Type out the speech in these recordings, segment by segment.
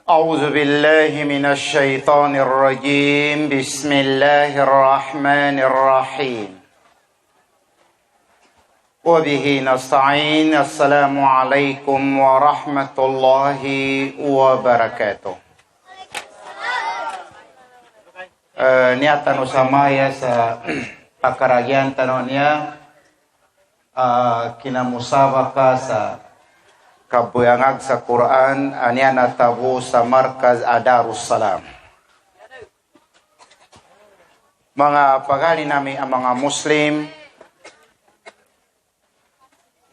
أعوذ بالله من الشيطان الرجيم بسم الله الرحمن الرحيم وبه نستعين السلام عليكم ورحمة الله وبركاته. Niatan usamaya sa pakaragian tanonya kinamusabaka sa kabuyangag sa Quran anya natabu sa Markaz Darussalam. Mga pagali nami ang mga Muslim,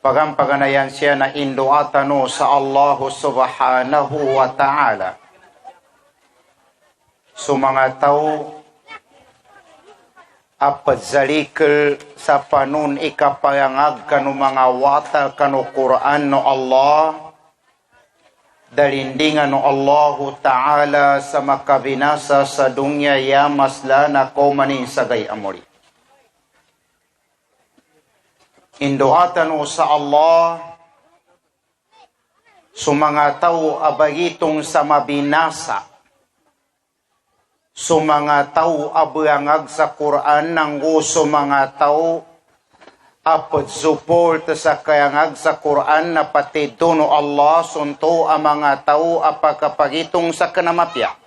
paganayan siya na induatano sa Allah subhanahu wa ta'ala. So mga tao, apat zalikal sa panun ikapayangag kanu mga wata kanu Quran no Allah, dalindingan no Allah ta'ala sa makabinasa sa dunya ya masla na kumanin sa gayamuri. Induatan o sa Allah, sumanga tao abagitong sa mabinasa, sumanga tao abangag sa Quran nang gusto mga tao apat support sa kayangag sa Quran na pati dono Allah sunto ang mga tao apakapagitong sa kanamapya.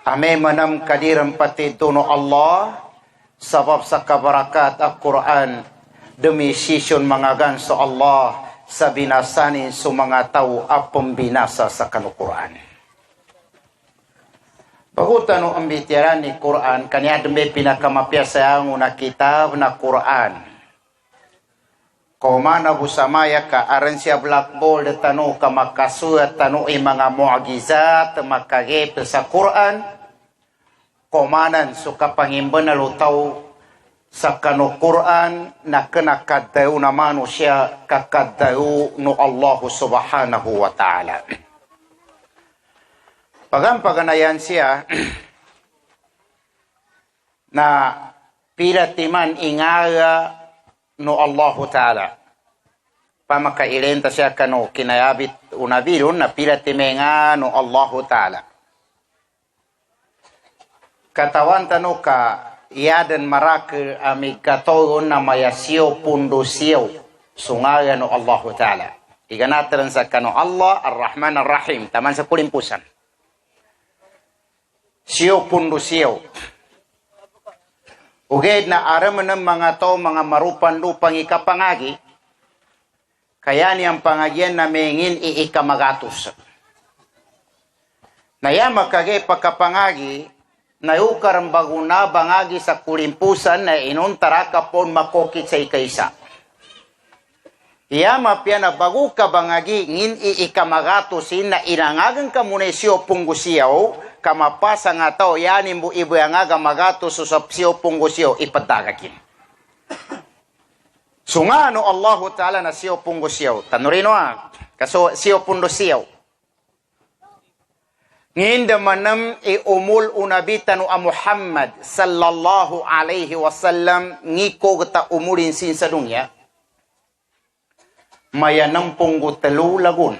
Ame manam kadirang pati dono Allah sabab sa kabarakat ang Quran demi sisyon mga ganso Allah sa binasanin sa mga tao apong binasa sa kanukuran. Pagutano ang bitiran ni Quran, kanya demi pinakamapya sa una kitab na Quran. Kumana busamaya ka, aran siya blackboard tano ka makasuat tano mga mu'agizat, makagip sa Quran. Kumanan so kapangimban na lutaw sa kanu Quran na kanakadayo naman siya kakadayo no Allah subhanahu wa ta'ala. Paganayan siya na pilatiman ingaya no Allah Ta'ala. Pamakailenta siya kano kinayabit unabilon na pilatimenga no Allah Ta'ala. Katawan tano ka iadan marakil amig katogon na mayasiyo pundosiyo sungaya no Allah Ta'ala. Iganataran sa kano Allah Ar-Rahman Ar-Rahim. Taman sa kulimpusan. Siyo pundo siyo. Uged na aram ng mga to, mga marupan-lupang ikapangagi, kaya niyang pangagyan na mengin iikamagatos. Naya makagay pagkapangagi, nayukarang baguna bangagi sa kulimpusan na inuntara kapon makokit sa ikaisa. Iya mapya na bago ka bangagi ngin iikamagatosin na inangagan ka muna siyo punggusiyaw, kamapasa nga tao, yanin mo ibo yang aga magato susap siyo punggusyo ipadagakin. So nga no Allah Ta'ala na siyo punggusyo. Tanurino kaso siyo punggusyo. Ngayon manam umul unabitan a Muhammad sallallahu alaihi wasallam ngiko gata umulin sin sa dunya. Mayanang punggutalo lagun.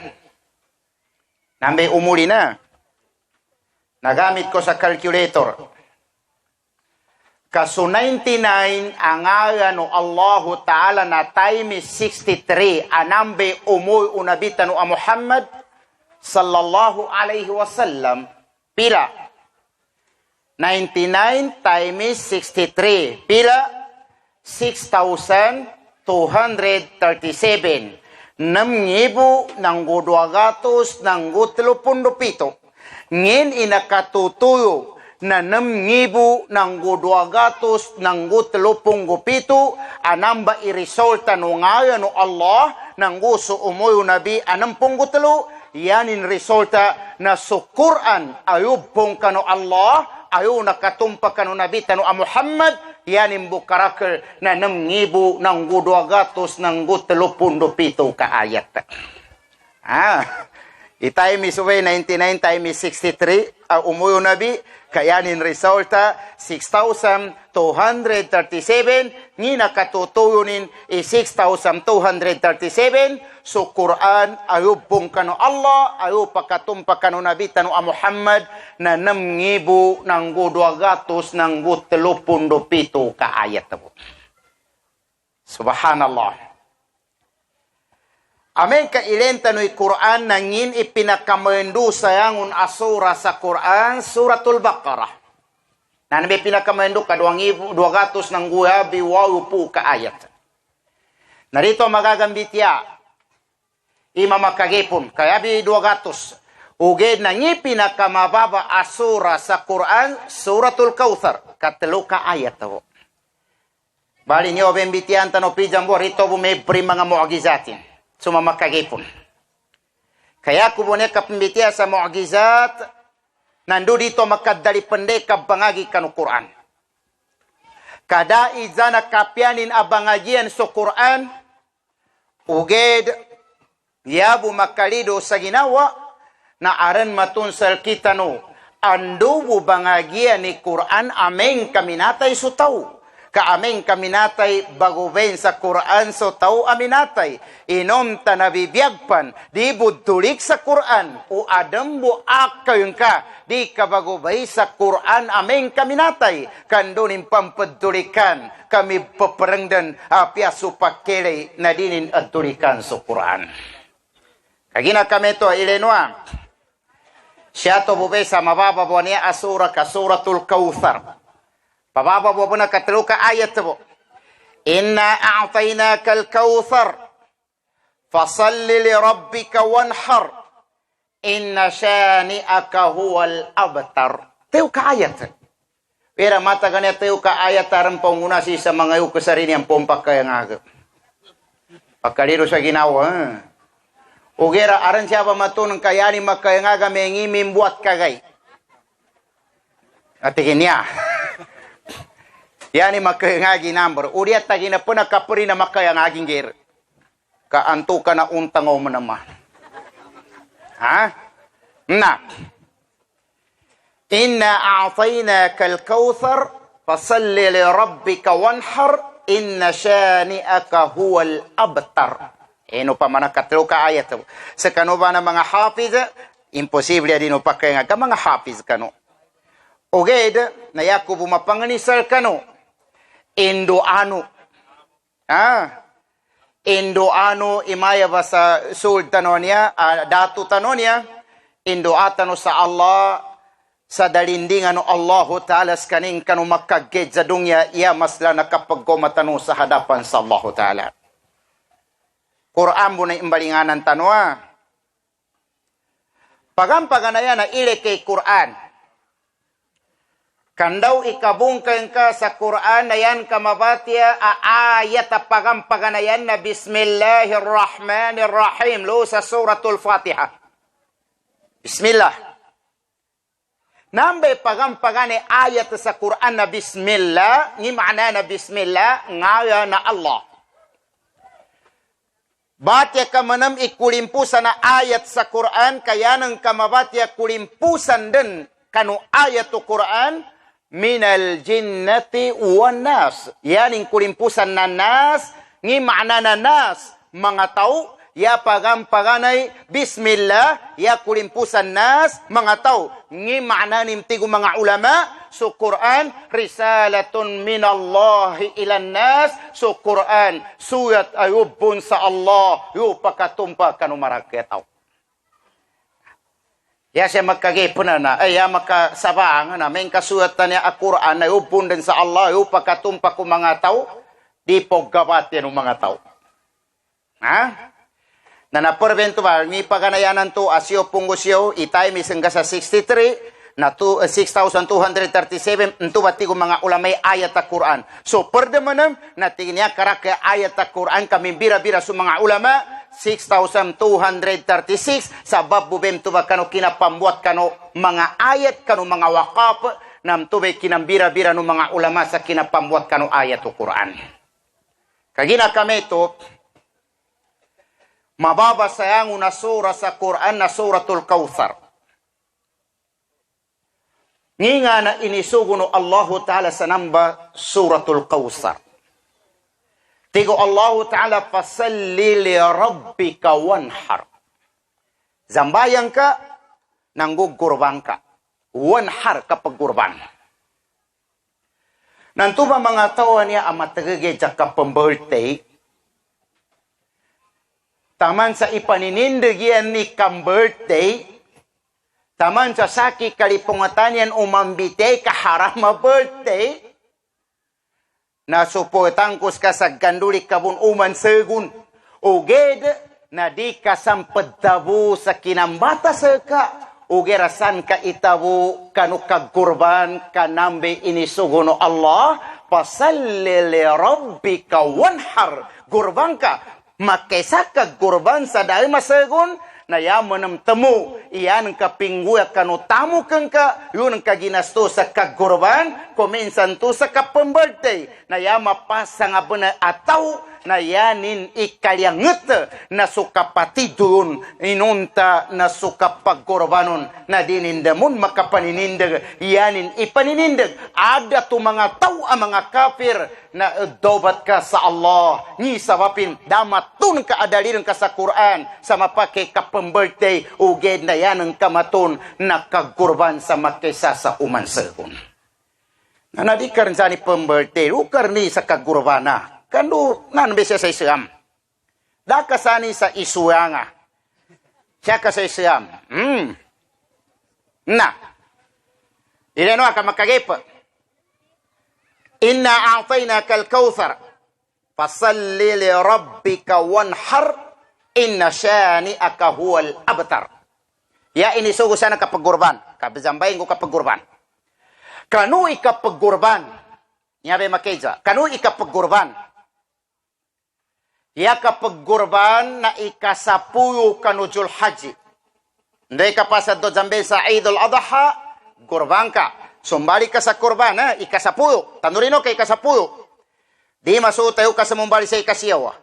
Nambe umuli na. Nagamit ko sa calculator. Kaso 99 ang aga no Allah Ta'ala na time is 63. Anambe umuy unabitan no a Muhammad sallallahu alaihi wasallam. Pila? 99 times 63. Pila? 6,237. 6,000 ng 200 ng 37. Ngin inakatutuyo na 6,000 ng 200 ng 37 anamba iresulta no ngaya no Allah nang gusto umuyo nabi 63 yanin resulta na sukuran ayub pong kano Allah ayo nakatumpa kano nabi tano a Muhammad yanin bukarakal na 6,000 ng 200 ng 37 ka ayat. Itay mi suwe 99 tayo mi 63 umuyo nabi kayanin resulta 6,237 ni nakatutuyunin 6,237 so Quran ayub pong kano Allah ayub pakatumpa kano nabi tanu Muhammad na 6,000 ng 200 ng 37 ka ayat tabo. Subhanallah. Amen ka ilenta no'y Quran nangin ipinakamendu sayangun asura sa Quran suratul Baqarah. Na nabi pinakamendu ka 200 ng guhabi waupu ka ayat. Narito magagambit ya ima makagipon kaya bi 200. Uged nangi pinakamababa asura sa Quran suratul Kautsar katlo ka ayat to. Bali niyo bembitian tano pijambo rito bumebri mga mu'gizatin. Sumamakagipon. Kaya kubone kapimbitia sa mu'gizat, nando dito makadali pendeka bangagi kanu Quran. Kada izana kapianin abangagian so Quran, uged yabu makalido sa ginawa, na aran matunsal kita no, ando bu bangagian ni Quran ameng kaminatay so tau. Kaaming kaminatay baguben sa Quran so tau aminatay inom tanabibiyagpan di budulik sa Quran o adam bu akayun ka di kabagubay sa Quran aming kaminatay kandunin pampedulikan kami peperengdan apia supakele na dinin adulikan sa Quran kagina kami to ilenwa siya to bube sa mababa bo niya asura ka suratul Kautsar. Pababa po na katlo ka ayat po. Inna a'tainaka al-Kautsar fasalli li rabbika wanhar inna shani'aka huwal abtar. Teo ka ayat. Pero mata ganyan teo ka ayat aram panguna si sa mga yu kasarin yung pompak kaya nga. Pagkaliro sa ginawa. Ugera aran siya pa matunang kayani makaya nga may ngimim buat kagay. Atikin niya. Yani makayangagi number. Uriat tagi na po nakapuri na makayangaging gir. Kaanto ka na untang mo naman. Ha? Na. Inna a'tainaka al-Kautsar fasalli li rabbika wanhar inna shani'aka huwal abtar. Eno pa manakatlo ka ayat. Sa kano ba na mga hafiz, imposible din upakayangag ka mga hafiz kano. Oged, na Yakubu mapanganisal kano. Indoano. Indoano imaya ba sa sul tanonia, datu tanonia, Indoatano sa Allah, sa dalindingan no Allah Ta'ala skaning kanu makaged sa dunya, iya masla nakapagkomatano sa hadapan sa Allah Ta'ala. Quran mo na imbalinganan tanwa. Pagampaganayan na ile kay Quran. Kandaw ikabungkang ka sa Quran na yan kamabatya ayat pagampaganayan na Bismillahirrahmanirrahim lo sa suratul Fatiha. Bismillah. Nambay pagampagane ayat sa Quran na Bismillah, ni makna na Bismillah, ngaya na Allah. Batya ka manam ikulimpusan na ayat sa Quran, kaya nang kamabatya kulimpusan din kanu ayat to Quran, minal jinnati wan nas. Yan yung kulimpusan na nas, ngi makna na nas, mga tao, ya pagampaganay, Bismillah, ya kulimpusan nas, mga tao, ngi makna nimtigo mga ulama, so Quran, risalatun minallahi ilan nas, so Quran, suyat ayubun sa Allah, yu pakatumpa kanumaraketaw. Ya siya magkagipon na, ay ya makasabang na, may kasuatan niya Al-Quran na upun din sa Allah, upakatumpa ko mga tao, di po gabat yan mga tao. Ha? Na naperbento ba, may paganayanan to, asyo pungusyo, itay may sangga sa 63, na 6,237, ito bati ko mga ulamay ayat Al-Quran. So, perdemanam, natin niya karaka ayat Al-Quran, kami bira-bira sa mga ulama, 6,236 sabab bubem tuba kano kinapambuat kano mga ayat kano mga wakaf nam tubay kinambira-bira no mga ulama sa kinapambuat kano ayat o Quran. Kagina kami to mababasa na surah sa Quran na suratul Kautsar. Nginga na inisugo no Allah Ta'ala sa namba suratul Kautsar. Tigo Allah Ta'ala fasalli li rabbika wanhar. Zambayang ka, nanggugurban ka. Wanhar kapag gurban. Nanto ba mga tao niya ang matagagay ka pang-birthday? Taman sa ipaninindig yan ni kang birthday, taman sa saki kalipungatan yan umambite kaharama birthday, nasupotangkos ka sa ganduli kabun uman segun, uged na di kasampad tabu sa kinambata sa ka, ugerasan ka itabu kanu kagkurban kanambe inisugo no Allah, pasalli li rabbika wanhar, gurban ka, makesa kagkurban sa dahil masegun, na yaman ng temu, iyan ang kapingguya kanu tamu kang ka, yun ang kaginasto sa kagkurban, kuminsan to sa kapambirthday, na yama pa sa nga bana ataw, na yanin ikalyanget na sukapatidun, inunta na sukapagkurbanon, na dinindamun makapaninindeg, yanin ipaninindag, ada to mga tao ang mga kafir, na dobat ka sa Allah, ni sabapin, damatun ka adalin ka sa Quran, sa mapake kapambirthday, uged na yan ang kamaton, na kagkurban sa makesa sa umansegon. Na nadikar sa ni pambirthday, ukar ni sa kagkurbana, kanu nan bisa sa Islam. Dakasani sa isuanga. Siya ka sa Islam. Na. Ileno ka makagepa. Inna a'tainaka al-Kautsar. Fasalli li rabbika wanhar. Inna shani'aka huwal abtar. Ya ini sugo sana kapag gurban. Kabizambayin ko kapag gurban. Kanu ikapag gurban. Nyabe makeja. Kanu ikapag gurban. Ya kapag gurban na ikasapuyo kanujul haji. Hindi ka pa sa dojambe sa Idul Adha, gurban ka. Sumbali ka sa kurban, ikasapuyo. Tanurino ka ikasapuyo. Di masutayo ka sa mumbali sa ikasiyawa.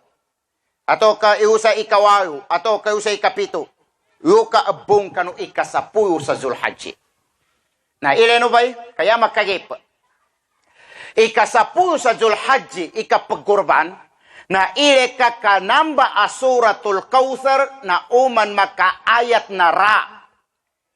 Ato ka iusa ikawayo. Ato ka iusa ikapito. Iyo ka abong kanu ikasapuyo sa Zulhaji. Na ileno ba'y? Kaya makagip. Ikasapuyo sa Zulhaji, ikapag gurban, na ile ka kanamba asuratul Kautsar na uman makaayat na ra.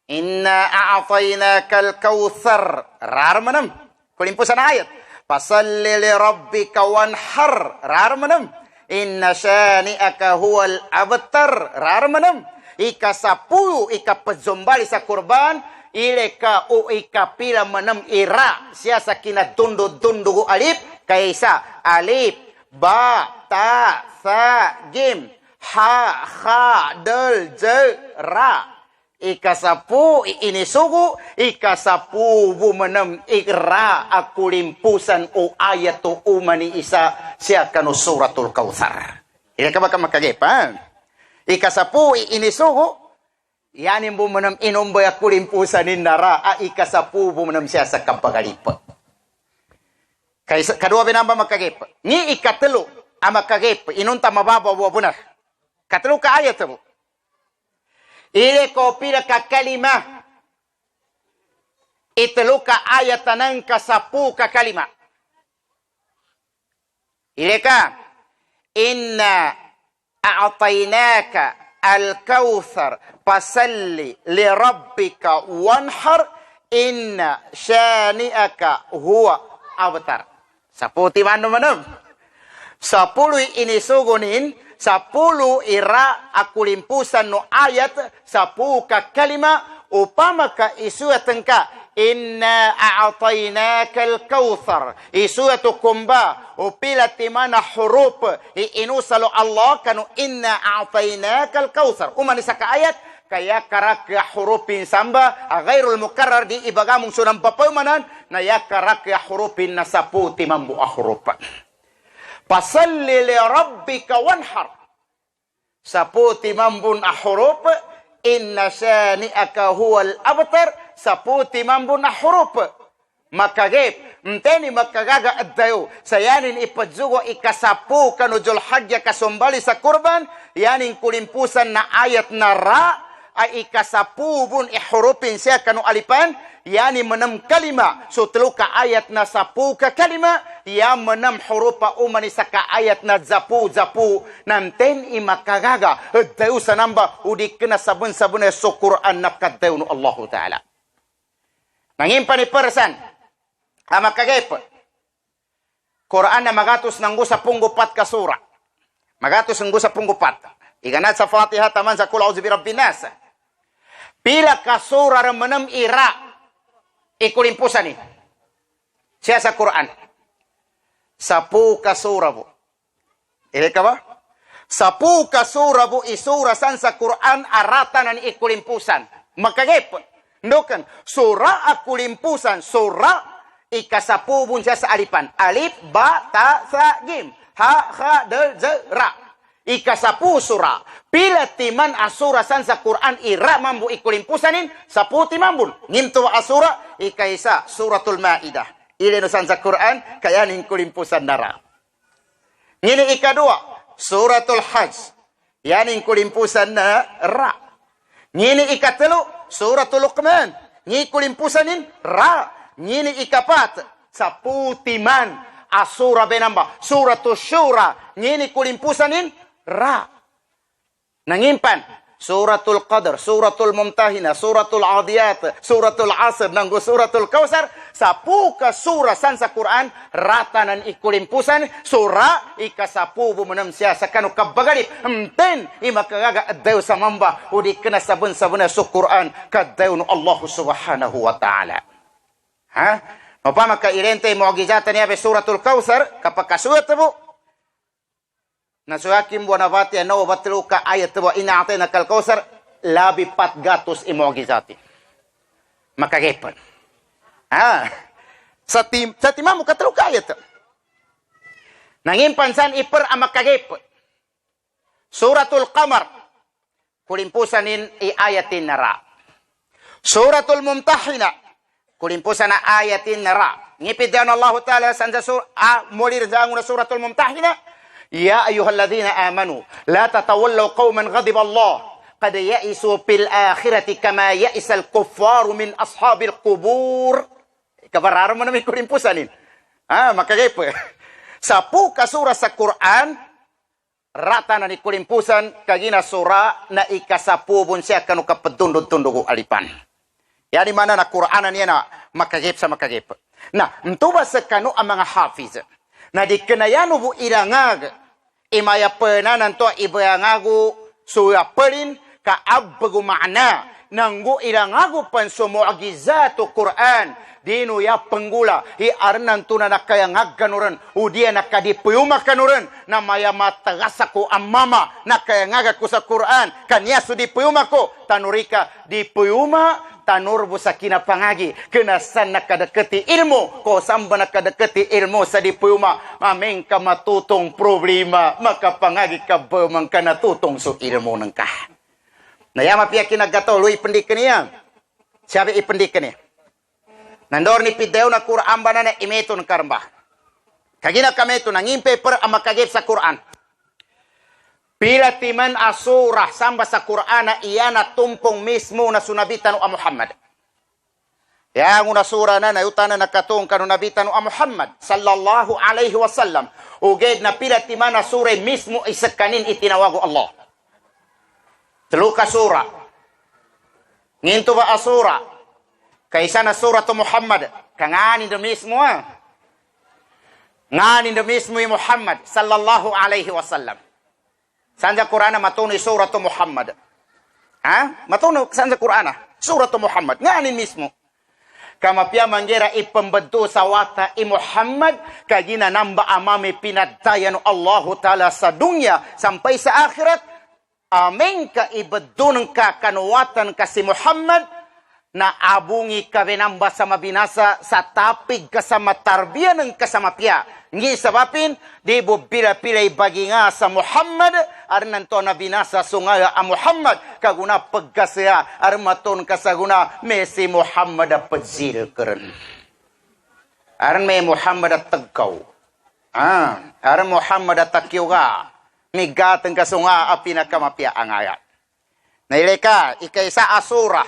Inna a'tainaka al-Kautsar. Rar manam. Kulimpo sa na ayat. Pasalli li rabbika wanhar. Rar manam. Inna shani'aka huwal abtar. Rar manam. Ikasapuyo, ikapazumbali sa kurban, ile ka o ikapila manam ira. Siya sa kinadundu-dundu alip, kaysa alip, ba, ta, sa, jim, ha, kha, del, je, ra. Ikasapu, inisugo, ikasapu, bumanam, ikra, akulimpusan o ayat o umani isa, siya kanu suratul Kautsar. Ila ka baka makagipan? Ikasapu, inisugo, yanin bumanam, inumbay akulimpusan ni nara, ikasapu, bumanam siya sa kapagalipa. Kaya kadua binamba makagip. Ni ikatelo ang makagip. Inunta mababaw bunar. Katelo ka ayat mo. Ile ko pila ka kalima. Itelo ka ayat ng kasapu ka kalima. Ile ka. Inna a'tainaka al-Kautsar. Pasalli li rabbika wanhar. Inna shani'aka huwa abtar. Saputi manum-manum. 10 inisugunin, 10 ira akulimpusan no ayat, 10 ka kalima, upama ka isuatan ka, inna a'tainaka al-Kautsar. Isuatu kumba, upila timana huruf, inusalo Allah kanu inna a'tainaka al-Kautsar. Umanisa ka ayat, kaya karak hurufin samba, ghairul mukarrar di ibagamong sunang papaymanan, na ya karak hurufin na 10 timambu huruf. Pasalli li rabbika wanhar. 10 timambun huruf, inna shani'aka huwal abtar, 10 timambun huruf. makagip. Mteni makagaga addayo. Sayanin ipadzugo ikasapu kanujul hajja kasumbali sa kurban. Yanin kulimpusan na ayat na ra ay ikasapu bun ihurupin siya kanu alipan. Yani menam kalima. So telu ka ayat na sapu ka kalima. Ya menam hurupa umani sa ka ayat na zapu. Namten imakagaga. Addayo sa namba. Udik na sabun-sabun na so Quran na kaddayo no Allah Ta'ala. Nangimpan ipersan. Makagip. Quran na magatos nanggo sa punggupat ka sura. Magatos nanggo sa punggupat. Iganat sa Fatiha taman sa Qul a'udzu birabbin nas. Pila ka sura remenam ira ikulimpusan ni. Siya sa Quran. 10 ka sura po. Ili ka ba? 10 ka sura po isura san sa Quran aratan na ikulimpusan. Makagip. Ndokan sura akulimpusan sura ikasapubun siya sa alipan. Alif, ba, ta, sa, jim. Ha, kha, del, ze, ra. Ikasapu sura. Pila timan asura san sa Quran ira mambu ikulimpusanin. Sapu timambun. Ngimtu asura ikaisa suratul Ma'idah. Ilino san sa Quran kaya ning kulimpusan nara. Ngini ikadua suratul Hajj. Yaning kulimpusan na ra. Ngini ikatelu suratul Luqman. Ngi kulimpusanin ra. Ngini ikapat sa putiman asura benamba suratul Syura. Ngini kulimpusanin ra. Nangimpan suratul Qadar, suratul Mumtahina, suratul Adiyat, suratul Asr, nanggo suratul Kausar. 10 ka sura san sa Quran ratanan ikulimpusan sura ikasapu bumenam siya sa kanu kabagalip. Mten imakagaga addayo sa mamba udi kena sabun-sabun sa Quran kaddayo no Allah Subhanahu wa Ta'ala. Ha? No pa makairente mu'jizatan niya be suratul Kausar kapag kasulat mo nasuhakim buwan nabati ano batlo ka ayat mo inaate na kalkausar labi 400 mu'jizati. Makagipan. Sa timam mo katlo ka ayat. Nangimpansan iper ang makagip. Suratul Qamar kulimpusanin ayatin nara. Suratul Mumtahina kulimpusan na ayatin nara. Ngipidyan Allah Ta'ala sa mulir na suratul Mumtahina. Ya ayyuhalladzina amanu la tatawallaw qauman ghadiba Allah qad ya'isu fil akhirati kama ya'isal kuffaru min ashabil qubur. Kabararo mo namin kulimpusanin. Makagip. 10 ka sura sa Quran rata na ni kulimpusan kagina sura na ikasapubon siya kanu kapedundod-tundog alipan. Yani mana na Quranan niya na makagip sa makagip. Na, mtuba sa kanu ang mga hafiz. Na di kanayano bu ilangag. Imaya penanan to ibayangagu suya perin ka abbagu ma'na. Nanggu ilangagu pan sumu'agizatu Quran. Dino ya penggula. Hi arnan tuna nakayangag kanuran. Udia nakadipuyuma kanuran. Na maya matagasa ko amama. Nakayangag ko sa Quran. Kanya su dipuyuma ko. Tanurika dipuyuma. Tanurbo sa kinapangagi. Kenasan nakadeketi ilmu. Ko samba nakadeketi ilmu sa dipuyuma. Mameng ka matutong problema. Makapangagi ka bemang ka natutong so ilmu ng ka. Nayama pia kinagato. Lui pendikan niya. Siya ipendikan niya. Nandor ni pideo na Quran ba na imeto ng karamba. Kagina kameto na ngimpe per ang makagip sa Quran. Pila timan asura samba sa Quran na iya na tumpong mismo na sunabitan o Muhammad. Yang una sura na nayutan na nakatong kanunabitan o Muhammad sallallahu alaihi wasallam. Uged na pila timan asura mismo isakanin itinawago Allah. Teluka sura. Nginto ba asura? Kaysa na surat Muhammad, kanganin do mismo nganin do mismo yung Muhammad sallallahu alaihi wasallam. Saan sa Quran na matunoy surat Muhammad? Matunoy saan sa Quran surat Muhammad, nganin mismo. Kamapya manggera ipembentu sa wata i Muhammad, kagina namba amami pinadayan Allah Ta'ala sa dunya sampai sa akhirat. Amin ka ibedunang ka kanuwatan ka si Muhammad, na abungi kabenamba sa mabinasa sa tapig kasama tarbiya ng kasama piya. Ngi sabapin, di bo pila-pilay bagi nga sa Muhammad, arnan to na binasa sungaya a Muhammad, kaguna pagkasya, armaton kasaguna, mesi Muhammad a padzil keren. Aran may Muhammad at tagkaw. Aran Muhammad at takyoga. Migatang kasunga a pinakamapia ang ayat. Naileka, ikaysa asura.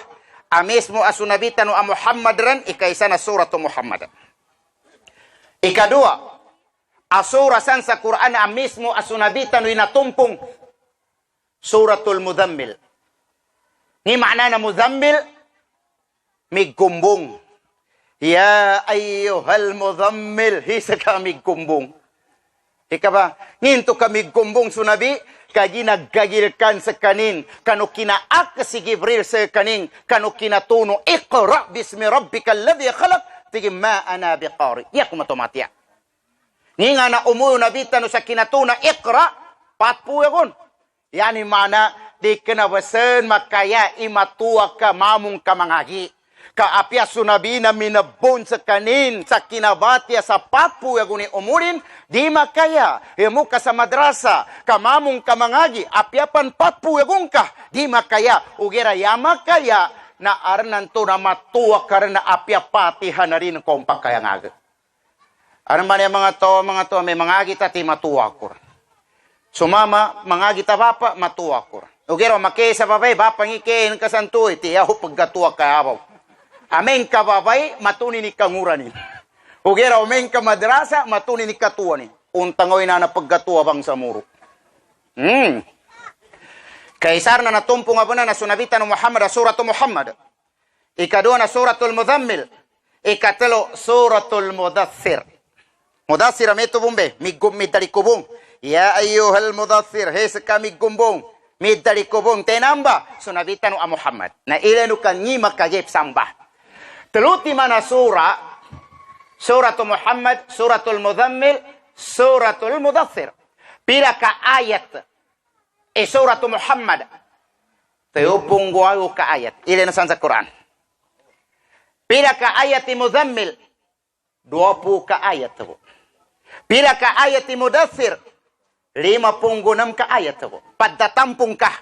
Amismo asunabitan a Muhammad ran, ikaysa na suratu Muhammad. Ikadua, asura san sa Quran amismo asunabitan inatumpong suratul Muzammil. Ni makna na Muzammil, migumbong. Ya ayyuhal Muzammil, hisa ka migumbong. Ika ba? Nginto ka migumbong sunabi, kagi naggagilkan sa kanin, kano kinaak si Gibril sa kanin, kano kinatuno, iqra bismi rabbika alladhi khalaq, tigim ma ana biqari. Iya kumatomatiya. Nga na umuyo nabitan sa kinatuna, iqra, patpuya kon. Yani mana, di kinabasan makaya imatuwa ka mamong kamangagi. Kaapya sunabi na minabon sa kanin, sa kinabatya, sa patpuya kuni umurin, di makaya. Imo ka sa madrasa, kamamong kamangagi, apyapan patpuya kung ka, di makaya. Ugera ya makaya, na arnan to na matuwa ka rin na apyapatihan na rin kung pagkayangag. Aram ba niya mga to, may mangagi tati matuwa ko. Sumama, mangagi ta bapa, matuwa ko. Ugera makaya sa babay, bapa ngikain kasantuy, tiyaw pagkatuwa kayabaw. Amen ka babay, matuni ni kanguranin. Ugera, amen ka madrasa, matuni ni katuwa ni. Untangoy na napagkatuwa bang sa muro. Kaisar na natumpong abo na sunabitan ng Muhammad, suratul Muhammad. Ikadua na suratul Muzammil. Ikatalo, suratul Mudathir. Mudathir, may tubumbe, midalikubong. Ya ayyuhal Mudathir, hesa ka migumbong. Midalikubong, tenamba, sunabitan ng Muhammad. Na ilanu kan nyi makagip sambah. Teluti mana surah, suratul Muhammad, suratul Muzammil, suratul Mudathir. Pila ka ayat, suratul Muhammad. Teupung guayo ka ayat. Ilan sa Quran. Pila ka ayat Muzammil, 20 ka ayat. Pila ka ayat Mudathir, 56 ka ayat. Padatampung ka.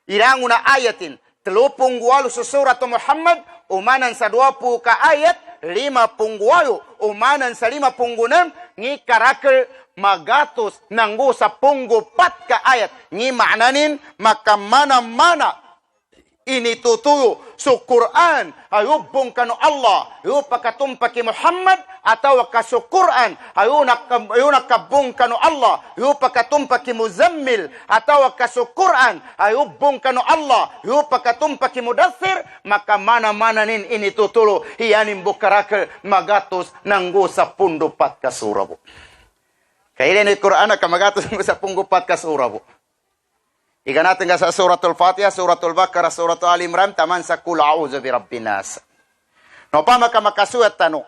Ilang una ayatin, 38 sa suratul Muhammad, umanan sa 20 ka ayat, 58, umanan sa 56, ngi karakal magatos nanggo sa punggupat ka ayat. Ngi maknanin, makamana-mana initutuyo sa Quran, ayubong kano Allah, ayo pakatumpaki Muhammad, atau kaso Quran, ayo nakabong kano Allah, ayo pakatumpaki Muzammil, atau kaso Quran, ayubong kano Allah, ayo pakatumpaki Mudathir, maka mana-mana nin initutulo, hiyanin bukarakal magatos nanggo sa pundupat ka surabo. Kailan ni Quran ka magatos nanggo sa punggupat ka surabo. Ika natin ka sa suratul Fatiha, suratul Baqarah, suratul Ali Imran, taman sa kul a'udzu birabbin nas. No pa makamakasuat tano.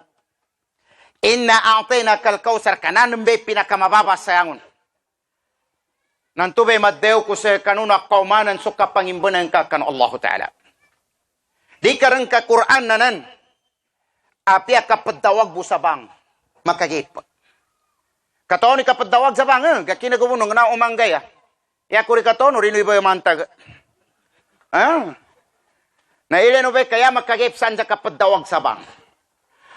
Inna a'tainakal kautsar, kanan be pinakamababa sayangon. Nanto be maddeo ko sa kanuna kaumanan suka pangimbanan ka kan Allah Ta'ala. Di karang ka Quran nanan, apia kapadawag busabang, makagip. Kataon ni kapadawag sabang, kakinagubunong na umanggay. Ya kuri katono rino iba mantag. Na ileno be kaya makagip sanja kapadawag sabang.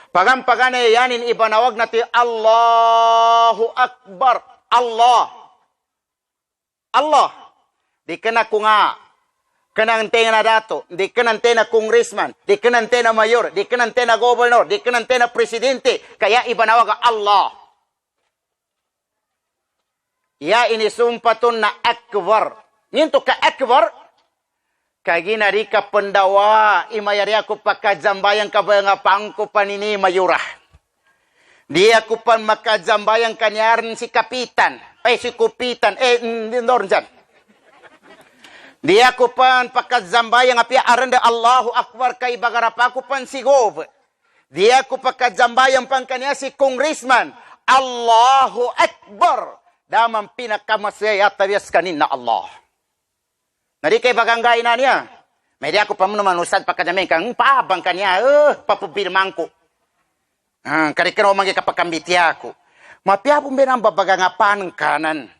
Pagane yanin ibanawag nati Allahu Akbar. Allah. Di kana kunga. Kanante na dato, di kanante na congressman, di kanante na mayor, di kanante na gobernador, di kanante na presidente, kaya ibanawag Allah. Ya ini sumpatun na akbar. Nginto ka akbar, kaginari ka pendawa, imayari ako pakajambayang kabayang pangko panini mayurah. Dia kupan makajambayang kanyaran si kapitan. Si kupitan. Norjan. Dia kupan pakajambayang api aranda Allahu Akbar kay bagarapa kupan si gov. Dia kupakajambayang pangkanya si congressman. Allahu Akbar. Damang pinakamasaya tabias kanin na Allah. Nadi kay baganggain na niya. May di ako pa mo naman usad pagkadamin kang paabang kanya. Papupirmang ko. Karikano mangi kapakambitya ko. Mapiapong binang babagangapan kanan.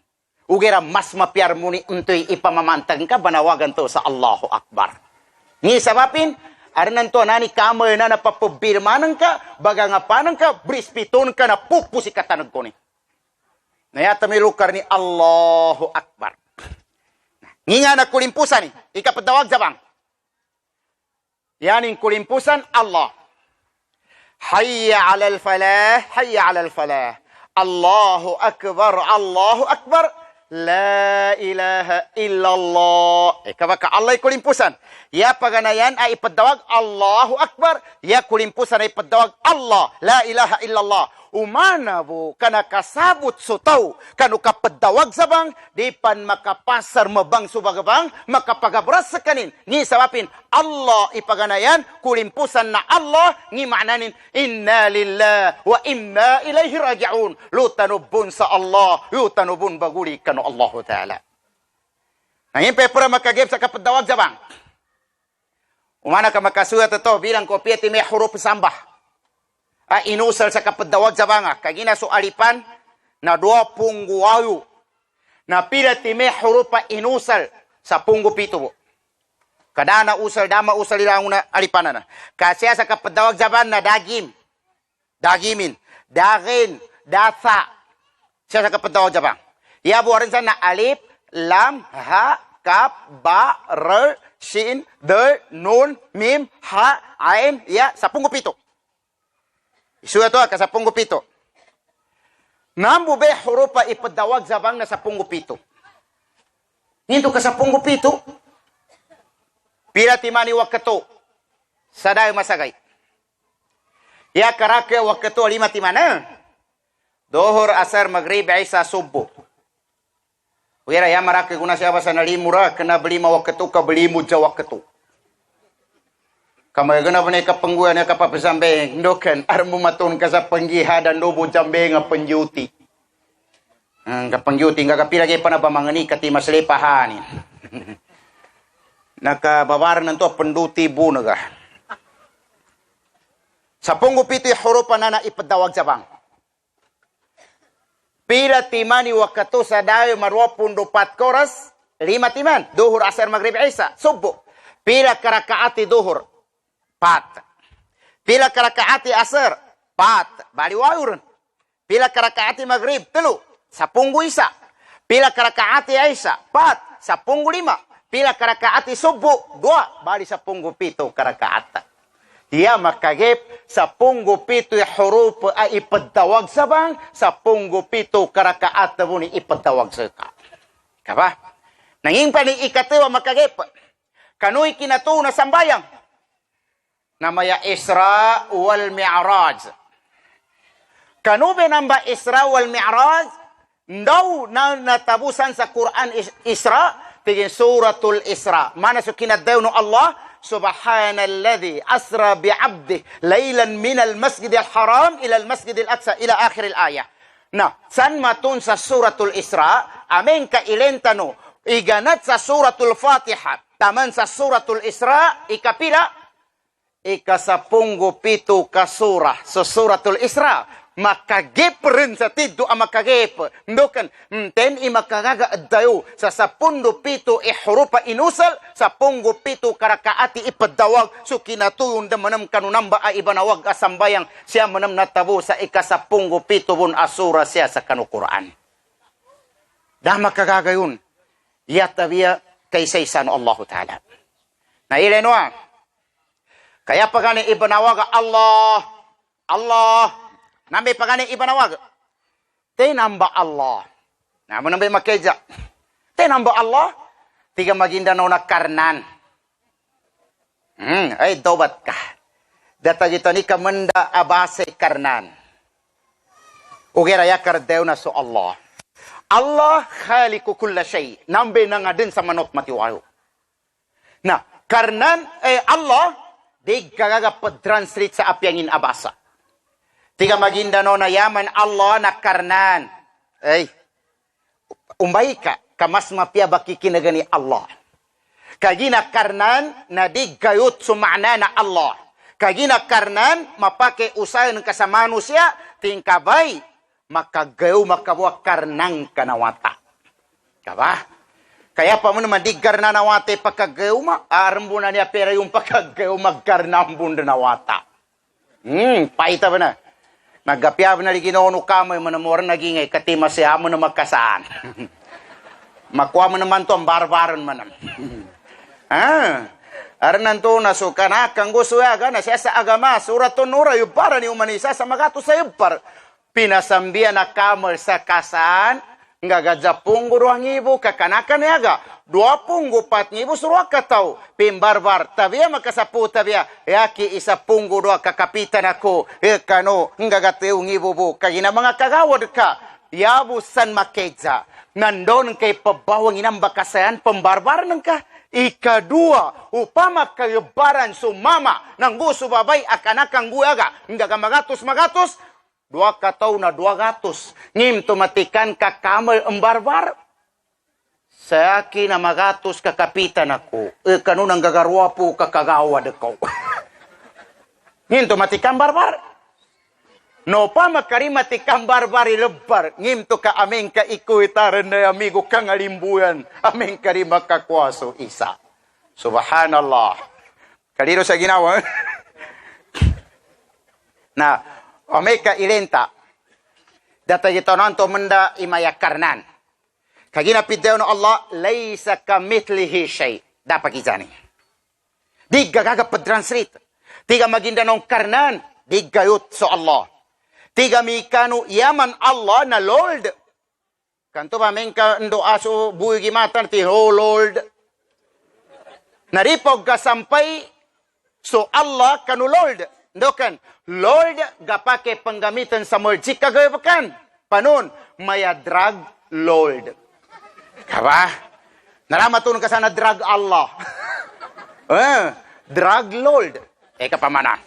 Ugera mas mapiar mo ni untoy ipamamantag ka banawagan to sa Allahu Akbar. Ni sabapin, Arnan to nani kamay na napapabirmanan ka, bagangapanan ka, brispiton ka na pupusi katanag ko ni. Nayata may lukar ni Allahu Akbar. Nginga na kulimpusan ni, ikapadawag zabang. Yaning kulimpusan Allah. Hayya alal falah, hayya alal falah. Allahu Akbar, Allahu Akbar. La ilaha illallah. Kapag Allah ay kulimpusan, ya paganayan ay ipadawag Allahu Akbar, ya kulimpusan ay ipadawag Allah, la ilaha illallah. Umana bo, kana kasabot sutaw, kanu kapadawag sabang, di pan makapasar mabang subagabang, makapagabras sa kanin. Ni sabapin, Allah ipaganayan, kulimpusan na Allah, ni maknanin, inna lillah, wa inna ilaihi raji'un. Lutanubun sa Allah, lutanubun baguli kanu Allah Ta'ala. Ngayon pepera makagib sa kapadawag sabang. Umana ka makasulat ito, bilang kopya ti may huruf sambah. Inusal sa kapadawag sa banga. Kagina so alipan na 20 guwayo. Na pila ti may hurupa inusal sa punggo pito. Kadana usal, dama usal ilang na alipanan na. Kasi sa kapadawag sa banga na dagim. Dagimin. Dagin. Dasa. Siya sa kapadawag sa banga. Iabo rin sa na alip, lam, ha, kap, ba, r, shin, der, nun, mim, ha, ain, ya, sa punggo pito. Isuya to ka sa punggo pito. Nambo be hurupa ipadawag zabang na sa punggo pito. Hinto ka sa punggo pito. Pila timani wakato. Saday masagay. Ya karake wakato 5 timana. Dohor asar maghrib isa subuh. Wira ya marake guna siya sa nalimura kena beli wakato ka beli mo ja wakato. Kamay gana ba na ikapangguya na kapapasambe, ndokan, armo maton ka sa panggihadan, dobo jambe nga pangyuti. Ang kapangyuti, nga kapilagay pa na ba mga ni, kati maslipahanin. Nakababaran na to, panduti bunaga. Sa punggupito hurupan na ipadawag sa bang. Pila timani wakato sa dayo marwapun 4 koras, 5 timan, duhur asar maghrib isa, subo. Pila karakaati duhur. 4. Pila karakaati asar, 4. Baliwayuran. Pila karakaati maghrib, 3. 10 isa. Pila karakaati isa, 4. 10 5. Pila karakaati subo, 2. Bali 10 7 karakaata. Dia makagip 10 7 huruf ay ipadawag sabang 10 7 karakaata mo ni ipadawag sa ka. Kaba? Nanging pa ni ikatiwa makagip. Kano'y kinatuna sambayang. Namaya Isra wal Mi'raj. Kanube namba Isra wal Mi'raj, daw na natabusan sa Quran Isra, tigin suratul Isra. Mana so kinadaw no Allah, subhanalladhi asra bi'abdih laylan minal masjidil haram ila al masjidil aqsa ila akhir al-ayah. Na, san matun sa suratul Isra, amin ka ilentano, iganat sa suratul Fatiha, taman sa suratul Isra, ikapila, ikasapunggo pito kasura sa suratul Isra. Makagip rin sa tiddo ang makagip. Ndokan, ten imakagagaadayo sa 10 pito ihurupa inusal, 10 pito karakaati ipadawag, so kinatuyon da manam kanunamba ay ibanawag asambayang siya manam natabo sa ikasapunggo pito bun asura siya sa kanukuraan. Da makagagayon, yatabiya kay saysan Allah Ta'ala. Nailenwa, kaya pagani ibanawag Allah, Allah, nambe pagani ibanawag. Tinamba Allah. Namun nambe makeja. Tinamba Allah. Tiga Maguindanao na karnan. Ay dobat ka. Data gito ni kamanda abase karnan. Ugera ya kardew na so Allah. Allah khaliku kulla shay. Nambe na nga din sa manot matiwayo. Na, karnan Allah di kagagapad-translate sa apyangin abasa. Tiga Maguindanao na yaman Allah na karnan. Ay, umbay ka, kamas mapya baki kinagani Allah. Kagina karnan na di gayot sumana na Allah. Kagina karnan, mapake usayon ng kasama siya, tingkabay, makagayo makabuwa karnang kanawata. Kaba? Kaya pa mo naman di garna nawate pagkagauma, arambunan niya pera yung pagkagauma garnambun na nawata. Paita ba na? Nagapyab na di ginono kamay mo na mo naging ay katima siya mo na magkasaan. Makuha mo naman to ang barbaran man. Aranan to na so kanakang gusto yaga na siya sa agama, surat to nura yubara ni umanisa sa magato sa yubbar. Pinasambian na kamay sa kasaan, ngagadza pungguro ang ibo, kakanakan yaga. 24 suruak kataw, pimbarbar, tabiya makasapu tabiya, yaki isa pungguro kakapitan ako, kano, ngagate ang ibo bu, kagina mga kagawad ka, yabu san makedza, nandon kay pabawang inang bakasayan, pembarbar ng ka, ikadua, upama kayabaran sumama, nang gusto babay, akanakang guyaga, ngaga magatos, 2 kataw na 200. Ngim tumatikan ka kamal ang barbar. Sa akin na magatos kakapitan ako. Kanun ang gagarwa po kakagawad ako. Ngim tumatikan barbar. No pa makarimatikan barbar ilebar. Ngim to ka aming ka ikuitaran na amigo kang alimbuyan. Aming karima kakwaso isa. Subhanallah. Kalino sa ginawa. Na, Omeka ilenta. Data kita nanto menda imaya karnan. Kagina pideo no Allah, laysa kamithlihi shay. Dapat kizani. Diga gaga translate. Tiga maginda nong karnan, diga yut so Allah. Tiga mikano yaman Allah na Lord. Kanto ba mengka ndo aso buhi gimatan ti oh Lord. Naripog ka sampay so Allah kanu Lord. Dokan, Lord, gapake panggamitan sa merjik kagayapakan. Panon, maya drug Lord. Kaba? Naramatun ka sana drug Allah. Drug Lord. Kapamana.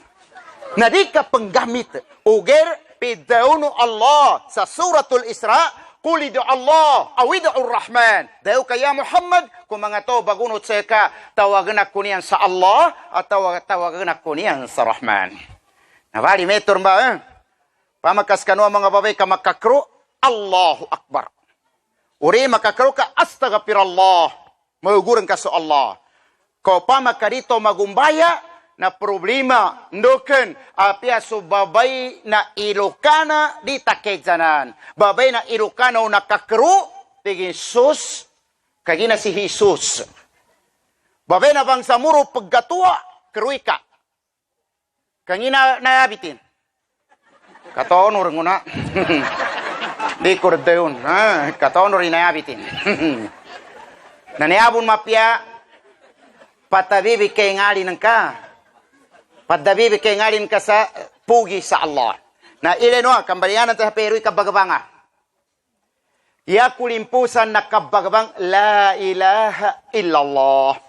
Nadi ka panggamit. Uger, pidauno Allah sa suratul Isra, Kuli do Allah, awidu Rahman. Dayo kaya Muhammad, kung mga to bagunot sa ka, tawagan ako niyan sa Allah, at tawagan ako niyan sa Rahman. Nabali metor ba? Pamakas ka no mga babay ka makakro, Allahu Akbar. Uri makakro ka, astagfirullah. Maguguran ka sa Allah. Kau pamakarito magumbaya, na problema ndoken apia so babay na Ilocana di takedzanan babay na Ilocana na kakru tigin sus kagina si Jesus babay na bang samuro paggatua kruika kangina nayabitin katonor nguna di kordeon katonor inayabitin nanayabon mapia patabibi kay ngali ng ka Padabibi kay ngalim ka sa pugi sa Allah. Na ileno, kambalianan sa pero'y kabagabanga. Ya kulimpusan na kabagabang, la ilaha illallah.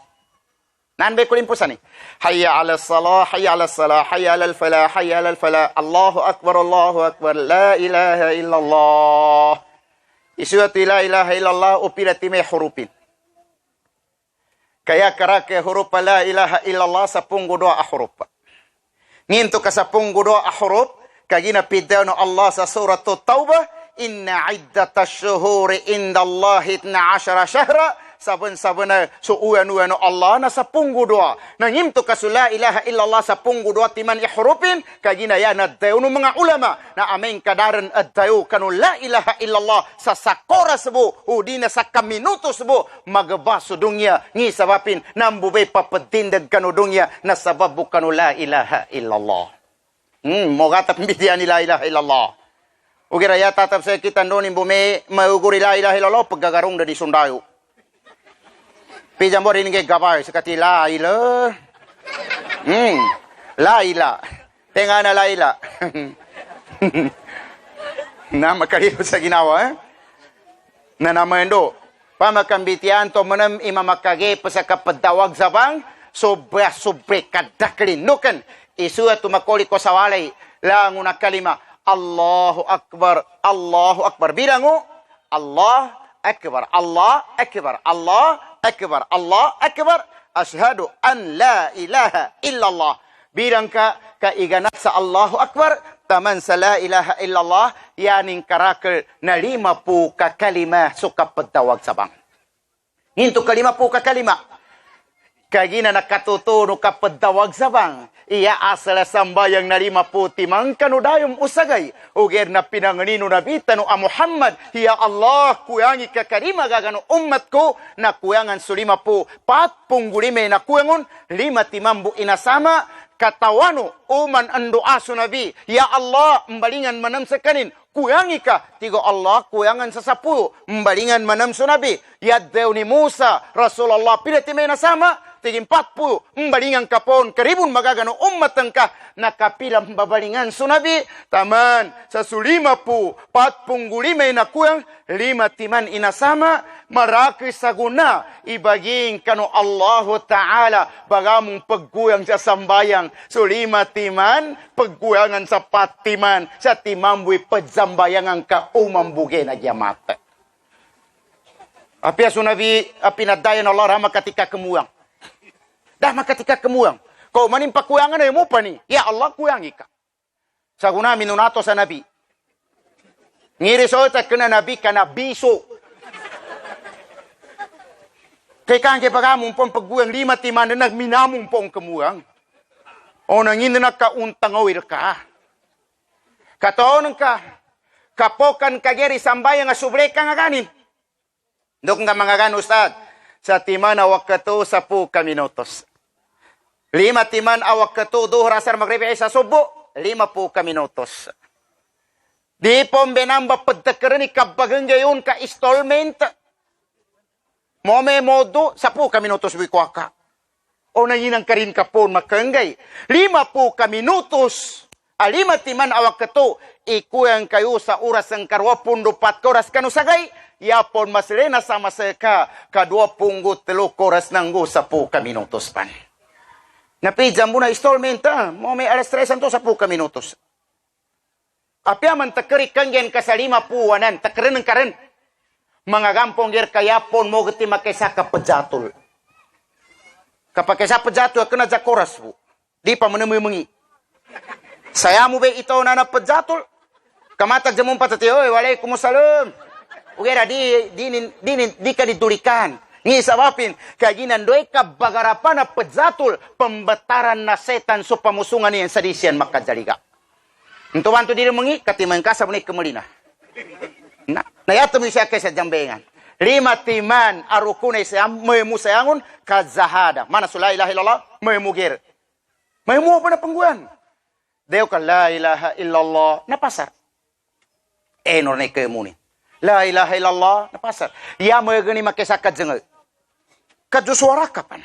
Naan ba kulimpusan eh? Hayya ala salah, hayya ala salah, hayya ala falah, hayya ala falah. Allahu akbar, la ilaha illallah. Isuati la ilaha illallah, upilati may hurupin. Kaya karake huruf la ilaha illallah sa punggo doa huruf. Nginto ka sa punggudo ahurub, kagina pideo no Allah sa surat Taubah, inna iddatash shuhuri indallahi 12 syahra, saben-saben suuan-uan no Allah na sa punggudo. Nangimto ka la ilaha illallah sa punggudo timan ihrupin, kagina ya na deo no mga ulama, na aming kadaran addayo kanu la ilaha illallah sa sakora sebo, o di na sa kaminuto sebo, magabaso dunya, ngi sabapin, nambubay papadindag kanu dunya, na sababu kanu la ilaha illallah. Mogatap mbidian ni la ilaha illallah. Ugira ya tatap sa kita nonin bume, mauguri la ilaha illallah, paggagarong na di sundayo. Pijambor ini ke gabay sekati la ila. La ila. Tengah na la ila. Na makaliw sa ginawa na namendo. Pamakambitian to manam imamakage pa sa kapadawag sabang sobre kadaklin nukan. Isuat tumakoli ko sa walay lang una kalima. Allahu Akbar. Allahu Akbar. Bilang mo Allah Akbar. Allah Akbar. Allah Akbar, Allah Akbar, ashadu an la ilaha illallah. Bilang ka kaiganat sa Allahu Akbar, taman sa la ilaha illallah, yaning karakal na 50 ka kalima so kapagtawag sabang. Hinto kalima po kakalima. Kagina nakatutuno kapadawag sabang. Iya asal sambayang na 50 kanudayom usagay. Uger na pinanganino na bitano a Muhammad. Ya Allah, kuyangi kakarima gagano ummat ko na kuyangan su 50. Patpunggulime na kuyangon 5 inasama. Katawano uman ando aso nabi. Ya Allah, membalingan manam sekanin. Kuyangi ka. Tigo Allah, kuyangan sa 10. Membalingan manam su nabi. Ya Dew ni Musa. Rasulullah pinatime na sama. Tiging 40, membalingan kapon, keribun magagano umat tengkah, nakapilang babalingan sunabi, taman, sa 50, 45 na kuyang, 5 timan inasama, maraki sa guna, ibaging kano Allah Ta'ala, bagamong pagkuyang sa sambayang, so 5 timan, pagkuyangan sa 4 timan, sa timamboy padzambayang ang kaumambuge na gyamata. Apia sunabi, apinadayan Allah rahmat ketika kemuang. Dah makatika kemuang. Kau manimpa kuyangan ay mo pa ni. Ya Allah kuyangi ka. Sa guna minunato sa nabi. Ngiri so ta kena nabi kana biso. Kay kang kay pagamong pong pagguang 5 timan na nagminamong pong kemuang. O nangin na kauntang awir ka. Kataon ka. Kapokan kageri sambayang nga subre ka nga ganin. Dok nga mga gan ustad. Sa timan awak kato 10 minutos. 5 timan awak kato duhur asar maghrib sa subo 50 minutos. Di pom benamba peddekeran ikabagang gayon ka installment. Mome modo 10 minutos wikwaka. O nanginang karin ka po makanggay. 50 minutos. 5 timan awak kato ikuyang kayo sa oras ng 24 oras kanusagay. Yapon maslena sama seka ka 23 oras nanggo 10 minutos pan. Napidyan mo na installment, mo may alas 3 to 10 minutos. Apya man takari kangyan ka sa 5 puwanan, takrin ng karin. Mga gampong ger kaya pon mo gati makisa ka pajatol. Kapag kisa pajatol, ka na dya koras po. Di pa manumumungi. Saya mo ba ito na napajatol? Kamatag dyan mong patati, oy, walay kumusalam. Ugera, di ka ditulikan. Ngi sabapin, kaginan doy ka bagarapan na pagzatul, pembataran na setan so pamusungan niyan sa disyan makadaliga. Untuan to diri mengi, katiman ka sa bunik kemelina. Nayata mo siya kaysa jambengan. 5 timan arukunay siya, may musayangon, kazahada. Mana su la ilaha illallah, may mugir. May mo pa na pangguan. Deo ka la ilaha illallah, napasar. Enor na ikaw muni. La ilaha illallah, napasar. Ya mo gani makisakad jengel. Kaduswara kapan.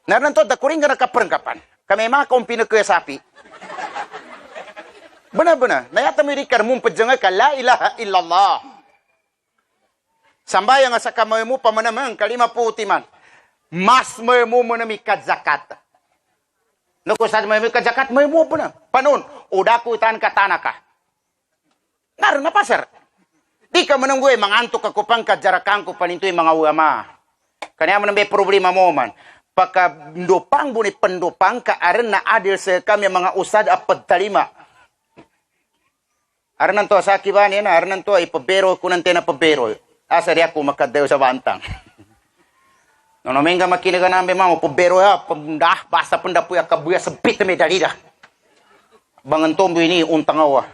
Naranto da kuring gana kapereng kapan. Kami mah kaum pinakaya sapi. Benar-benar. Nayata mirikar mum pejengel ka la ilaha illallah. Sambayang asa kamemu pamanamang kalima putiman. Mas memu menemi kad zakat. Nuko sad memu kad zakat memu benar. Panon, udaku tan katana ka. Ngar na pasar. Di ka menunggu mangantuk ako pang kajarakang ko panintoy mga ulama. Kanya menambah problema mo man. Pagka ndopang buni pendopang ka aren na adil sa kami mga usad apad talima. Aren nanto sa kibani na aren nanto ipabero ko nante na pabero. Asari ako makadayo sa bantang. Nono menga makinaga nambe mamo pabero ya pamdah basa pendapuya kabuya sebit me dalida. Bangan tombo ini untang awa.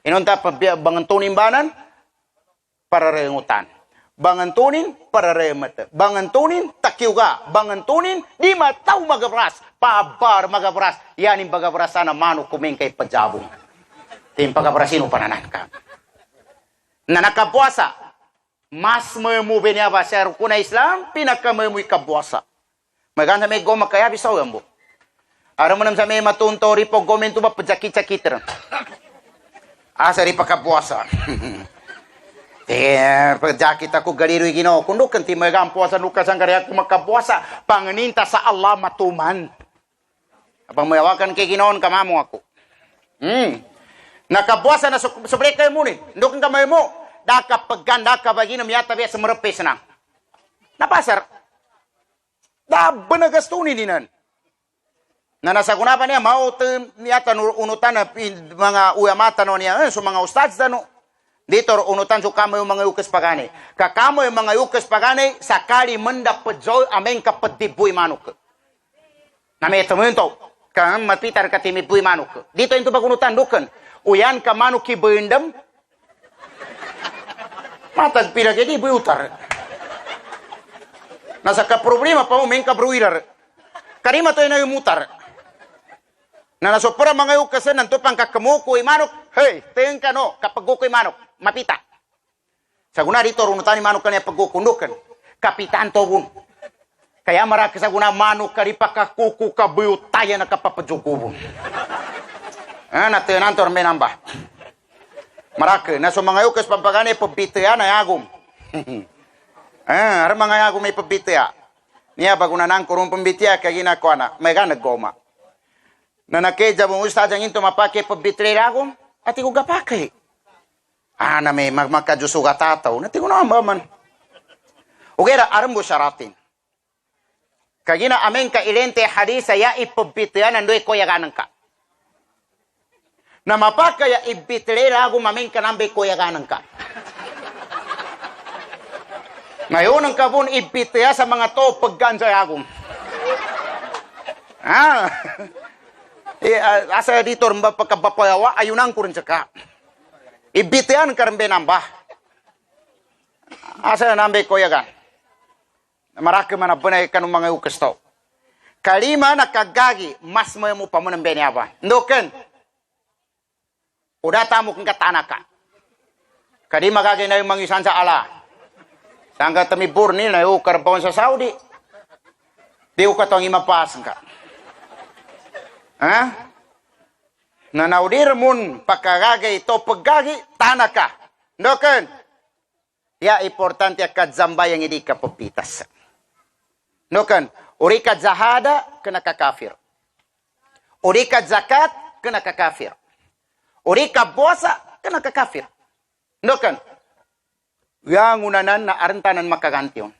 Inonta bangantunin banan para rengutan. Bangantunin para remete. Bangantunin takiuga. Bangantunin di matau magabras. Pabar magabras. Yanin bagabras sana manu kumeng kay pajabong. Tim pagabrasino pananan ka. Nanakapuasa. Mas memube niya ba sa rukuna Islam pinakamemuy kapuasa. Maganda may goma kaya bisaw yan bo. Aram mo nam sa may matuntori po gomento ba pajakit-jakit rin. Asari pakapuasa. Pagjakit ako galiro Ginoo. Kundo kanti magang puasa nuka sang karya ko makapuasa panganinta sa Allah matuman. Abang mayawakan kay Ginoon kamamo ako. Nakapuasa na sobre kayo muni. Ndok ang kamay mo. Daka pagganda ka bagino miyata biya sa marapes na. Napasar. Daba na gastunin dinan. Na nasa kunapan niya, mao niyata unutan na mga uyamata no niya, so mga ustads na no. Dito unutan so kamo yung mga ukes pagani. Kakamo yung mga ukes pagani sakali mendapat joy amen kapedibuy manuk. Nami ito mo yun to. Kang mapitar ka timibuy manuk. Dito yung bagunutan dukan. Uyan ka manuk ki beindem. Matag pila kedi buy utar. Nasa ka problema pa mo men ka bruiler. Karima to yung mutar. Na nasopra mga ukasan nanto pang kakamuko manuk. Hey, tingin ka no kapag gukoy manuk. Mapita. Sa guna dito, runutan ni manuk kanya pagkukundukan. Kapitan to bun. Kaya maraki sa guna manuk kari pakakuku kabuyo taya na kapapajuko bun. Natin nantor may namba. Maraki. Na so mga ukas pampagani pabitaya na yagum. Ara mga yagum may pabitaya. Niya baguna nang kurung pambitaya kaya ginako na. May ka naggoma. Na nakedya mong ustad ang into mapake pabitaya yagum. At ikaw gapake. Na may magmakajusuga tataw. Natin ko na man. Okay na, aram mo syaratin. Kagina amen ka ilente hadisa ya ipabitian nandoy ko yaganan ka. Na mapaka ya ibitire rago mamen ka nambe ko yaganan ka. Ngayon ang kabun ibitiya sa mga to paggansa yagom. Asa dito mba pagkabapayawa ayunan ko rin ka. Ibitian karembe nambah. Asa nambe ko yagan. Maraki man abunay kanong mga ukas to. Kalima nakagagi mas mo pa mo ng benyaba. Ndoken. Udah tamu kang katana ka. Kalima gagi na yung mga isan sa ala. Sangga tamibur ni na yung karbon sa Saudi. Di ko katong imapasan ka. Nanaudir mun pakagagay ito paggagi tanaka. Ndoken. Ya importante kad zamba yang hindi ka papitas. Ndoken. Uri kad zahada kena kakafir. Uri kad zakat kena kakafir. Uri kad puasa kena kakafir. Ndoken. Yang unanan na arantanan makagantiyon.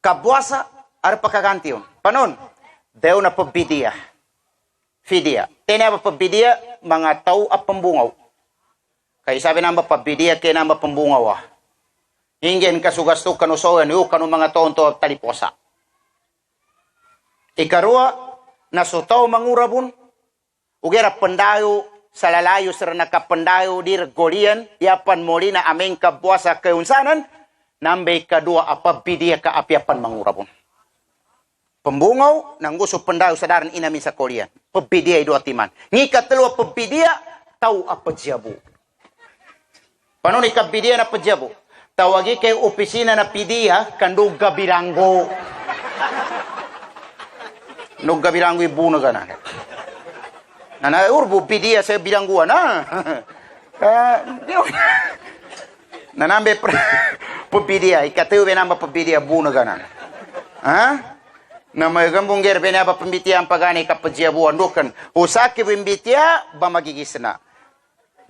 Kabuasa ar pakagantiyon. Panon? Deo na pabidiya. Fidia. Tena ba pabidia mga tao at pambungaw. Kaya sabi namba pabidia kaya namba pambungaw ah. Hinggen kasugasto kanusogan yung kanu mga tonto taliposa. Ikarua nasutaw mangurabun. Ugera pendayo sa lalayo sa nakapendayo dir golian yapan moli na ameng kabuasa kayunsanan nambe kadua apabidia ka apiapan mangurabun. Pembungaw nang gusto pendayo sa daran inamin sa Korea. Pagbidia ido atiman. Ni katlo pagbidia tau apa jabu. Paano ni kabidia na pajabu? Tawagi kay opisina na pidia kandog gabirango. Nog gabirango ibuno gana. Nana urbo pidia sa bilangguan na. Nanambe pagbidia ikatlo benamba pagbidia buno gana. Na may gambong gerbe na ba pambitiya ang pagani kapagyabuan dokan. Usaki pambitiya ba magigis na.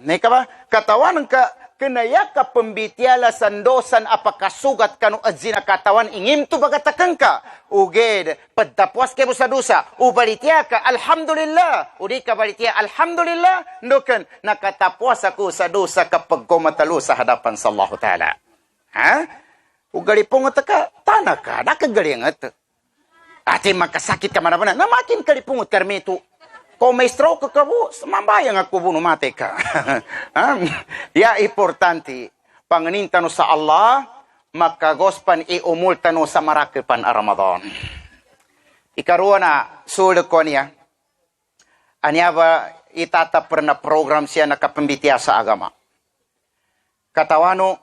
Nika ba? Katawan ka kinaya ka pambitiya la sandosan apakasugat kanu adzina katawan ingim tu bagatakan ka. Uged padtapwas ke sa dusa. Ubalitya ka alhamdulillah. Udi ka balitya alhamdulillah. Dokan nakatapwas ako sa dusa kapag kumatalo sa hadapan sa Allah Ta'ala. Ugalipong at ka tanah ka nakagaling at ati makasakit ka mana-mana. Na makin kalipungot karmito. Kung may stroke ka po, mambayang ako po numate ka. Ya importante, panganinta no sa Allah, makagospan iumulta no sa marakipan a Ramadan. Ikaruha na, sulit ko niya, anya ba itatapar na program siya nakapambitiya sa agama. Katawano,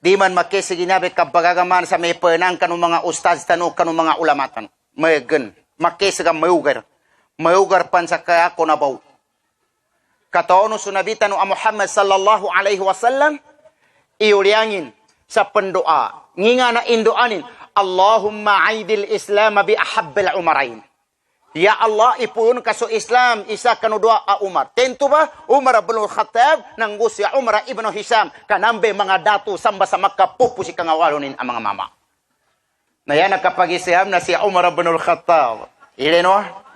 di man makisi ginabi kabagagaman sa may penang kanong mga ustads tano kanong mga ulamatan. May gan. Makisi ka mayugar. Mayugar pan sa kaya ko na baw. Kataono sunabitan no Muhammad sallallahu alaihi wasallam iuliangin sa pendoa. Nginga na indoanin. Allahumma aidil Islam bi ahabbil umarain. Ya Allah, ipun kaso Islam isa kanudua a Umar. Tentu ba? Umar bin Khattab nang gusya Umar ibn Hisham kanambe mga datu samba sa Makkah pupusi kangawalonin ang mga mama. Na yan nakapagisiham na si Umar bin Khattab. Ileno?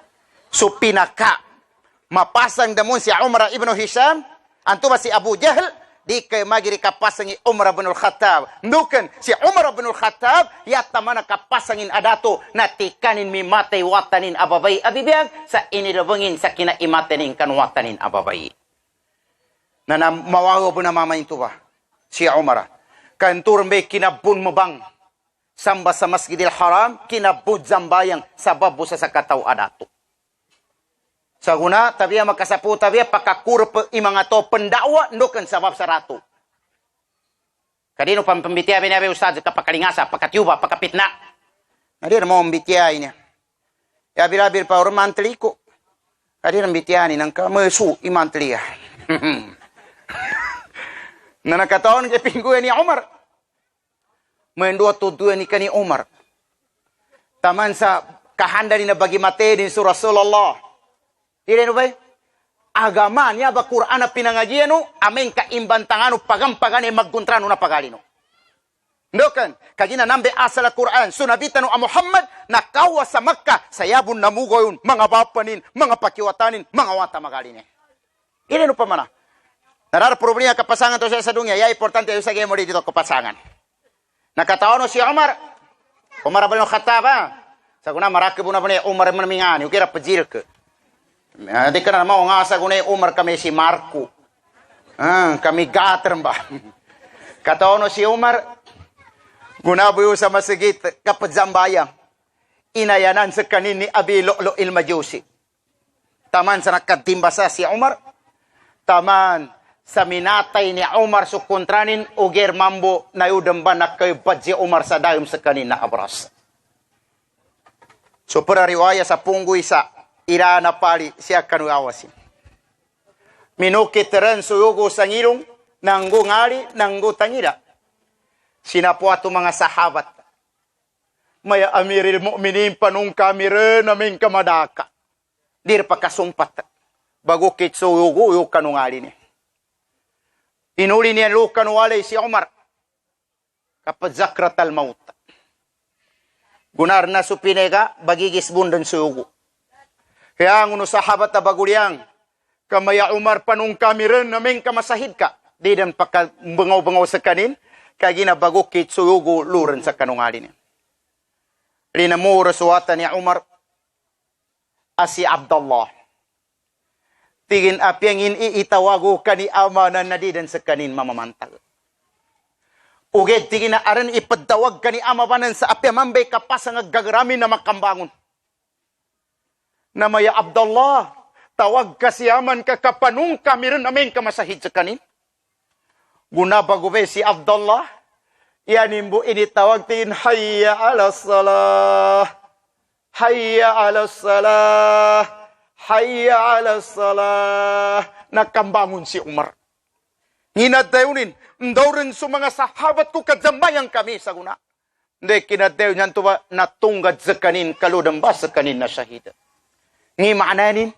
So pinaka mapasang damon si Umar ibn Hisham anto ba si Abu Jahl di kay magiri kapasangi Umar bin Khattab. Nukan si Umar bin Khattab yatta mana kapasangin adato na tikanin mi matay watanin ababay abibiyag sa inirabangin sa kina imatanin kan watanin ababay. Na mawago po na mama ito ba? Si Umar. Kanturang may kinabun mo bang samba sa Masjidil Haram, kinabud zambayang sabab sa kataw adato. Sa guna, tabiya makasapu tabiya, pakakurp imanga to pendakwa, ndokan sabab sa rato. Kadino pambitiya binabi ustad, kapakalingasa, pakatiuba, pakapitna. Nadi na mo ambitiya niya. Ya bilabir pa orang mantli ko. Kadino ambitiya ni, nang kamesu imantli ya. Na nakataon kay pingguan ni Umar. Mendua tuduan ni kani Umar. Taman sa kahanda ni na bagi mate din su Rasulullah. Dire no bay? Agama niya ba Quran na pinangajian no? Amen ka imbantangano pagampagane magkuntrano na pagalino. Ndokan, kagina nambe asal Quran, sunabitano a Muhammad na kawa sa Makkah, sayabon na mugoyon, mga bapanin, mga pakiwatanin, mga wata magalini. Dire no pa mana? Narar problema kapasangan to sa dunya, ya importante yung sa mo dito kapasangan. Nakataon si Umar bin Khattab, sa kuna marakib na pa Umar man mingani, ukira pajil ke. Di ka na mo nga sa kuna Umar kami si Marco. Kami gater ba. Kataon si Umar, gunabuyo sa masjid kapadzambayang, inayanan sa kanin ni Abi Lu'lu' il-Majusi. Taman sa nakatimba sa si Umar, taman sa minatay ni Umar sukontranin uger mambo na udamba na kay badji Umar sa dayom sa kanin na abras. So para riwaya sa punggoy sa ira na pali siya kanuawasin. Minukit rin suyugo sa ngilong nanggo ngali nanggo tangira. Sinapuato mga sahabat. Maya amiril mu'minin panung kami rin namin kamadaka. Dir pa kasumpat. Bago kit suyugo yung kanungali ni. Inuli niya lukan walay si Umar. Kapag zakrat al-maut. Gunar na supinega, bagigis bundan suyugo. Kaya ang uno sahabat na baguliang, kamaya Umar panung kami rin namin kamasahid ka. Di dan pagkabangaw-bangaw sa kanin, kaya ginabagukit suyugo luran sa kanungali niya. Rinamura suwata ni Umar, asi Abdullah. Tigin apiangin iitawago ka ni ama na nadidan sa kanin mamamantag. Uged tigin na aran ipadawag ka ni ama banan sa apiamambay kapasang gagramin na makambangon. Namaya Abdullah, tawag ka siyaman ka kapanung kami rin namin kamasahid sa kanin. Gunabagube si Abdullah, yanimbo initawag tin, hayya ala salah, hayya ala salah, hayya ala salah. Nakambangon si Umar. Nginadayunin, ndaw rin sa mga sahabat ko kadambayang kami sa guna. Hindi kinadayo niyan tuwa natunggad sa kanin, kaludang ba sa kanin na syahida. Ngi maananin,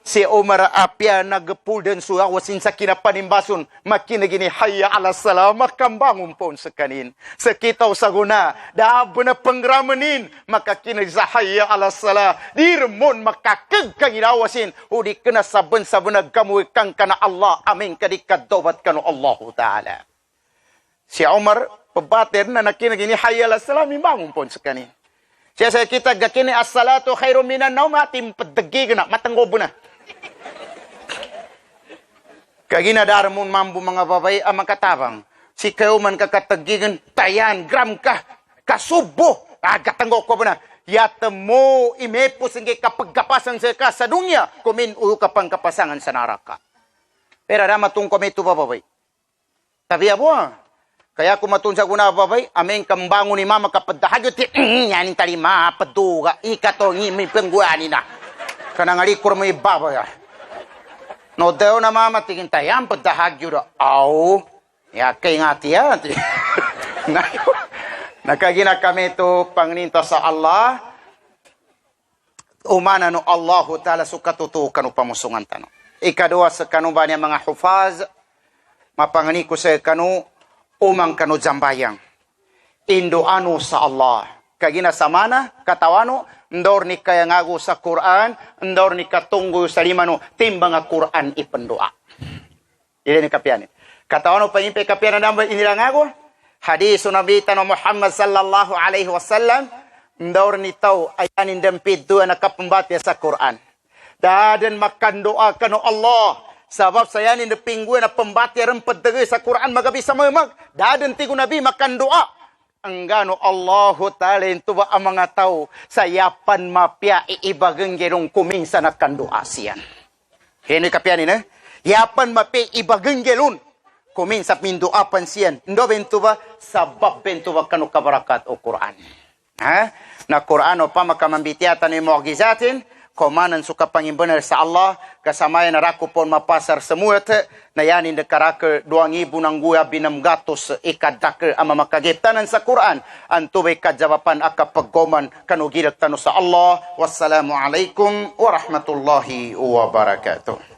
si Umar apya nagpuldan suya wasin sa kinapanimbason, makinagini hayya ala salam, makambangon po sa kanin. Sa kitaw sa guna, daabo na pangramanin, makakinag sa hayya ala salam, di remon makakag kang inawasin, udi ka na saban-saban nagkamuwi kang kana Allah, amin kadikadawat kano Allah Ta'ala. Si Umar, pabatir na nakinagini hayya ala salam, imbangon po sa kanin. Siya sa kita gakini as-salatu khairum minan naum atim pedegi na matanggobo na. Kagina darmon mambu mga babay ang makatabang. Si kayo man kakatagigan tayan gram ka kasubo agatanggo ko na. Yata mo imepo singe kapagkapasan sa dunya kumin uyo kapang kapasangan sa naraka. Pero rama tung kami tu babay. Tabi abo kaya kumatun sa guna babay, aming kambangon ni mama kapadahagyo ti yanin talima paduga ikato ngimi pengguani na. Kanang alikor mo ibabay. No deo na mama tingin tayang padahagyo da. Aw, ya kay ngati ya. Nakagina kami to pangninta sa Allah. Umana no Allahu Ta'ala sukatutu kanu pamusungan tano. Ikadua sa kanu ba niya mga hufaz, mapangani ko sa kanu umang kanu jambayang. Indo anu sa Allah. Kagina samana, katawano, ndor ni kaya ngago sa Quran, ndor ni katunggo sa limano, timbang Quran ipendoa. Ili ni kapianin. Kata ano pangimpe kapiana namba inilang ako? Hadis Nabi Tano Muhammad sallallahu alaihi wasallam. Ndaur ni tau ayanin dempit dua nakapembaca sa Quran. Dan makan doa kano Allah. Sebab saya ni depinggu na pembaca rempet dege sa Quran maga bisa memak. Dan tigu Nabi makan doa. Enggano Allahu Ta'ala itu ba mga tau sayapan mapya iibageng gerong kuming sa nakan doa siyan. Hini kapian ini. Yapan mapya ibageng gerong kuming sa mindoa pansiyan. Ndo bentu ba sabab bentu ba kano kabarakat o Quran. Ha? Na Quran o pa makamambitiatan ni mu'gizatin komanan suka pangimbenar sa Allah kasama na rako pon mapasar semua te na yanin de karake 2,000 nang guya binam gatos ikadak ama makagiptanan sa Quran antubay kajawapan aka paggoman kanugirak tano sa Allah. Wassalamu alaikum warahmatullahi wabarakatuh.